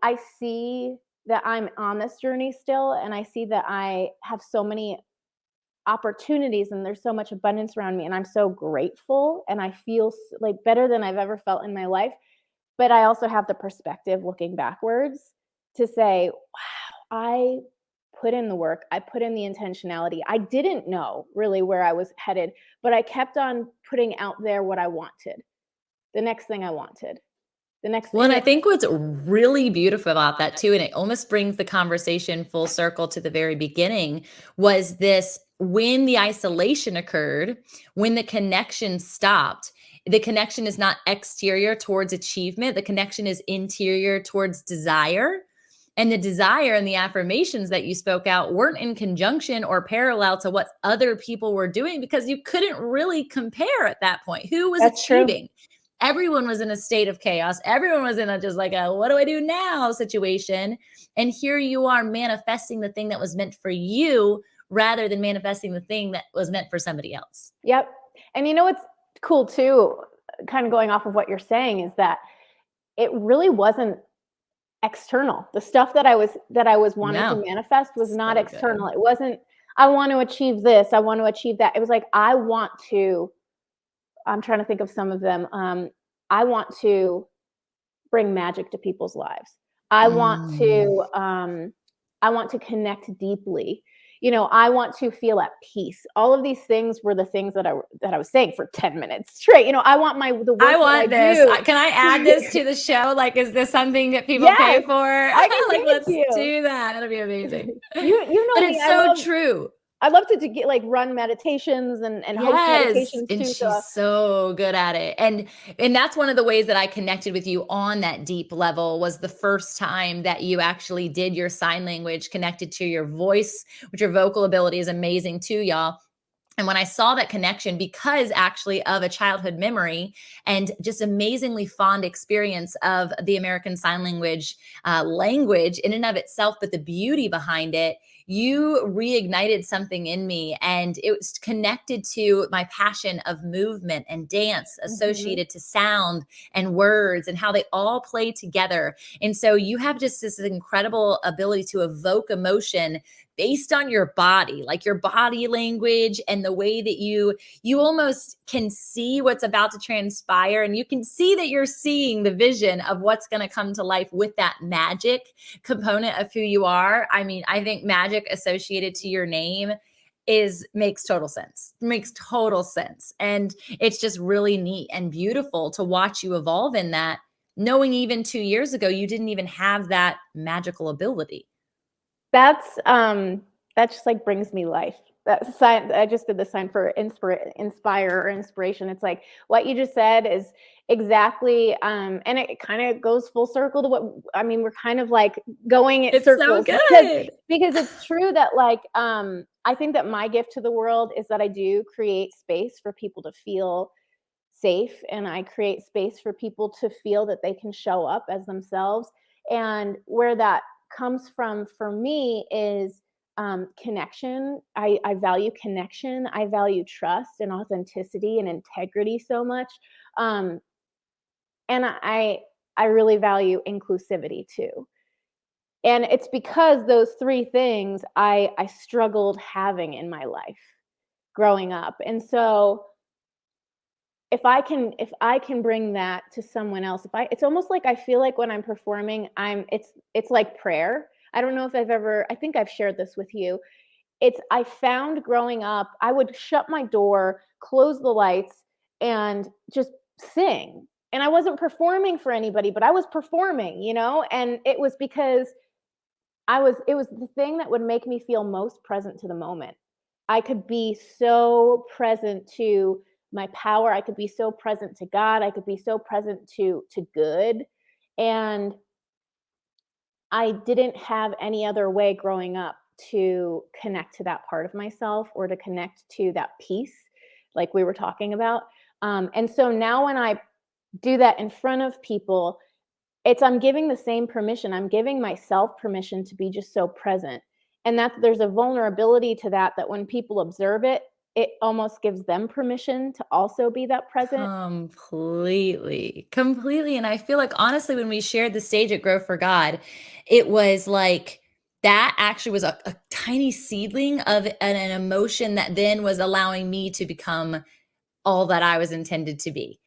I see that I'm on this journey still, and I see that I have so many opportunities and there's so much abundance around me, and I'm so grateful, and I feel like better than I've ever felt in my life. But I also have the perspective looking backwards to say, wow, I put in the work. I put in the intentionality. I didn't know really where I was headed, but I kept on putting out there what I wanted, the next thing I wanted, the next Well, thing. and I think what's really beautiful about that too, and it almost brings the conversation full circle to the very beginning, was this: when the isolation occurred, when the connection stopped, the connection is not exterior towards achievement, the connection is interior towards desire. And the desire and the affirmations that you spoke out weren't in conjunction or parallel to what other people were doing, because you couldn't really compare at that point. Who was That's true. achieving? Everyone was in a state of chaos. Everyone was in a just like a what do I do now situation. And here you are manifesting the thing that was meant for you rather than manifesting the thing that was meant for somebody else. Yep. And you know what's cool too, kind of going off of what you're saying, is that it really wasn't external. The stuff that I was wanting to No. manifest was not So good. external. It wasn't, I want to achieve this, I want to achieve that. It was like, I'm trying to think of some of them. I want to bring magic to people's lives. I want to connect deeply. I want to feel at peace. All of these things were the things that I was saying for 10 minutes straight. I want the work I that I want this. do. Can I add this to the show? Like, is this something that people pay Yes, for? I can Like, give it to let's you. do that. That'll be amazing. You But know me. it's so true. I love to get like run meditations and host Yes, meditations and too. she's so good at it. And that's one of the ways that I connected with you on that deep level, was the first time that you actually did your sign language connected to your voice, which your vocal ability is amazing too, y'all. And when I saw that connection, because actually of a childhood memory and just amazingly fond experience of the American Sign Language language in and of itself, but the beauty behind it, you reignited something in me. And it was connected to my passion of movement and dance associated to sound and words and how they all play together. And so you have just this incredible ability to evoke emotion based on your body, like your body language and the way that you almost can see what's about to transpire, and you can see that you're seeing the vision of what's going to come to life with that magic component of who you are. I mean, I think magic associated to your name makes total sense. And it's just really neat and beautiful to watch you evolve in that, knowing even 2 years ago you didn't even have that magical ability. That just like brings me life. That sign, I just did the sign for inspire or inspiration. It's like what you just said is exactly, and it kind of goes full circle to what I mean. We're kind of like going in circles so good. because it's true that like I think that my gift to the world is that I do create space for people to feel safe, and I create space for people to feel that they can show up as themselves. And where that comes from for me is connection. I value connection. I value trust and authenticity and integrity so much. Um, and I really value inclusivity too. And it's because those three things I struggled having in my life growing up. And so if I can bring that to someone else, it's almost like I feel like when I'm performing, it's like prayer. I don't know if I think I've shared this with you. I found growing up, I would shut my door, close the lights, and just sing. And I wasn't performing for anybody, but I was performing, and it was because it was the thing that would make me feel most present to the moment. I could be so present to my power. I could be so present to God. I could be so present to good. And I didn't have any other way growing up to connect to that part of myself or to connect to that peace like we were talking about. And so now when I do that in front of people, I'm giving the same permission. I'm giving myself permission to be just so present. And that there's a vulnerability to that when people observe it, it almost gives them permission to also be that present. Completely, completely. And I feel like honestly, when we shared the stage at Grow for God, it was like that actually was a tiny seedling of an emotion that then was allowing me to become all that I was intended to be.